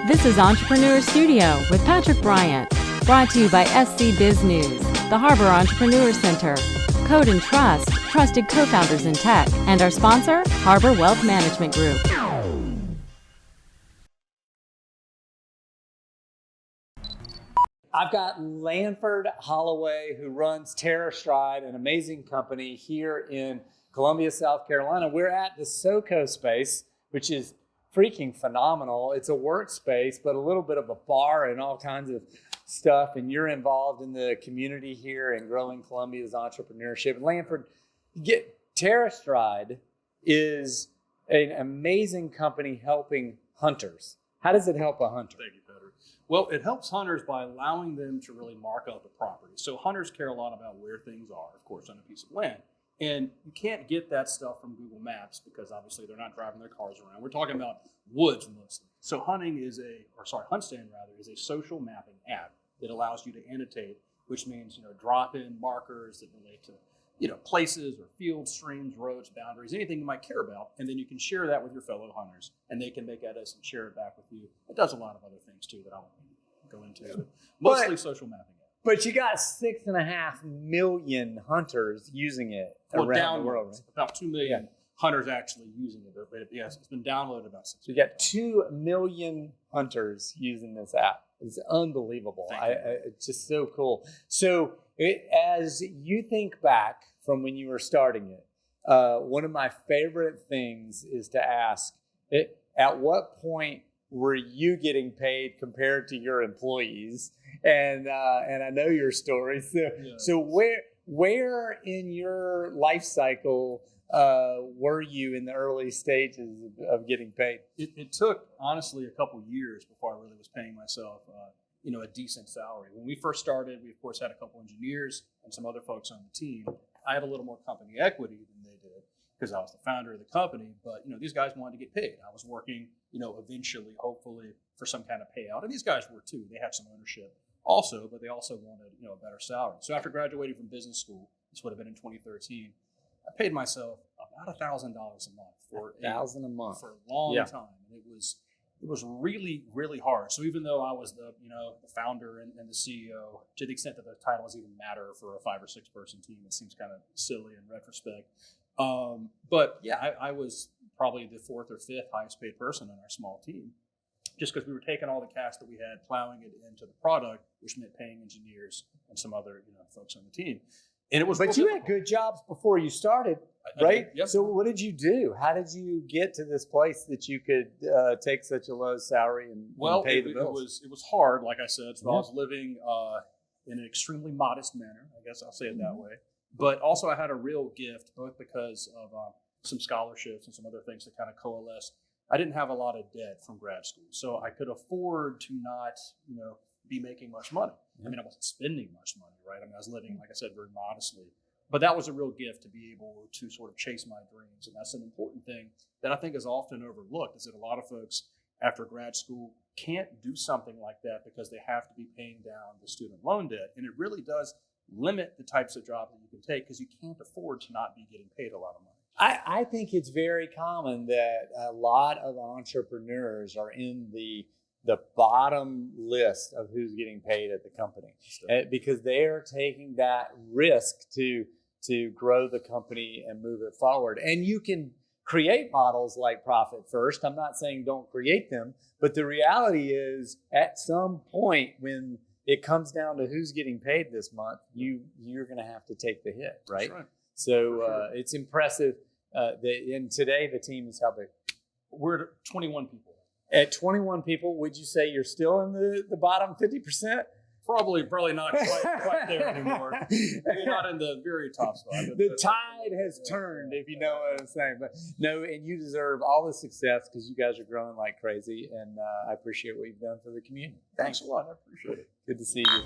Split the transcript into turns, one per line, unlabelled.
This is Entrepreneur Studio with Patrick Bryant, brought to you by SC Biz News, the Harbor Entrepreneur Center, Code and Trust, trusted co-founders in tech, and our sponsor, Harbor Wealth Management Group.
I've got Lanford Holloway, who runs TerraStride, an amazing company here in Columbia, South Carolina. We're at the SoCo space, which is freaking phenomenal. It's a workspace, but a little bit of a bar and all kinds of stuff. And you're involved in the community here and growing Columbia's entrepreneurship. Lanford, TerraStride is an amazing company helping hunters. How does it help a hunter?
Thank you, Peter. Well, it helps hunters by allowing them to really mark up the property. So hunters care a lot about where things are, of course, on a piece of land. And you can't get that stuff from Google Maps because obviously they're not driving their cars around. We're talking about woods mostly. So HuntStand is a social mapping app that allows you to annotate, which means, drop in markers that relate to, places or fields, streams, roads, boundaries, anything you might care about. And then you can share that with your fellow hunters and they can make edits and share it back with you. It does a lot of other things too that I won't go into, but mostly social mapping.
But you got 6.5 million hunters using it around the world. Right?
About 2 million hunters actually using it. But yes, it's been downloaded about 6
million. So you got 2 million hunters using this app. It's unbelievable. It's just so cool. So as you think back from when you were starting it, one of my favorite things is to ask, at what point were you getting paid compared to your employees? And I know your story. So where in your life cycle were you in the early stages of getting paid?
It took, honestly, a couple years before I really was paying myself, a decent salary. When we first started, we, of course, had a couple engineers and some other folks on the team. I had a little more company equity than they did because I was the founder of the company. But, these guys wanted to get paid. I was working, eventually, hopefully, for some kind of payout. And these guys were, too. They had some ownership also, but they also wanted, a better salary. So after graduating from business school, this would have been in 2013, I paid myself about $1,000 a month for
$1,000 a month
for a long time. And it was really, really hard. So even though I was the founder and the CEO, to the extent that the titles even matter for a 5 or 6 person team, it seems kind of silly in retrospect. But yeah, I was probably the 4th or 5th highest paid person on our small team, just because we were taking all the cash that we had, plowing it into the product, which meant paying engineers and some other folks on the team. And it was.
But you had good jobs before you started, right?
Yep.
So what did you do? How did you get to this place that you could take such a low salary and pay the bills?
It was hard, like I said. So I was living in an extremely modest manner. I guess I'll say it that way. But also I had a real gift, both because of some scholarships and some other things that kind of coalesced. I didn't have a lot of debt from grad school, so I could afford to not, be making much money. I mean, I wasn't spending much money, right? I mean, I was living, like I said, very modestly. But that was a real gift to be able to sort of chase my dreams. And that's an important thing that I think is often overlooked, is that a lot of folks after grad school can't do something like that because they have to be paying down the student loan debt. And it really does limit the types of jobs that you can take because you can't afford to not be getting paid a lot of money.
I think it's very common that a lot of entrepreneurs are in the bottom list of who's getting paid at the company because they are taking that risk to grow the company and move it forward. And you can create models like Profit First. I'm not saying don't create them, but the reality is at some point when it comes down to who's getting paid this month, you're going to have to take the hit, right?
That's right.
So it's impressive. And today the team is how big?
We're at 21 people.
At 21 people, would you say you're still in the bottom 50%?
Probably not quite there anymore. Maybe not in the very top spot.
The tide has turned, if you know what I'm saying. But no, and you deserve all the success because you guys are growing like crazy, and I appreciate what you've done for the community.
Thanks a lot. I appreciate it.
Good to see you.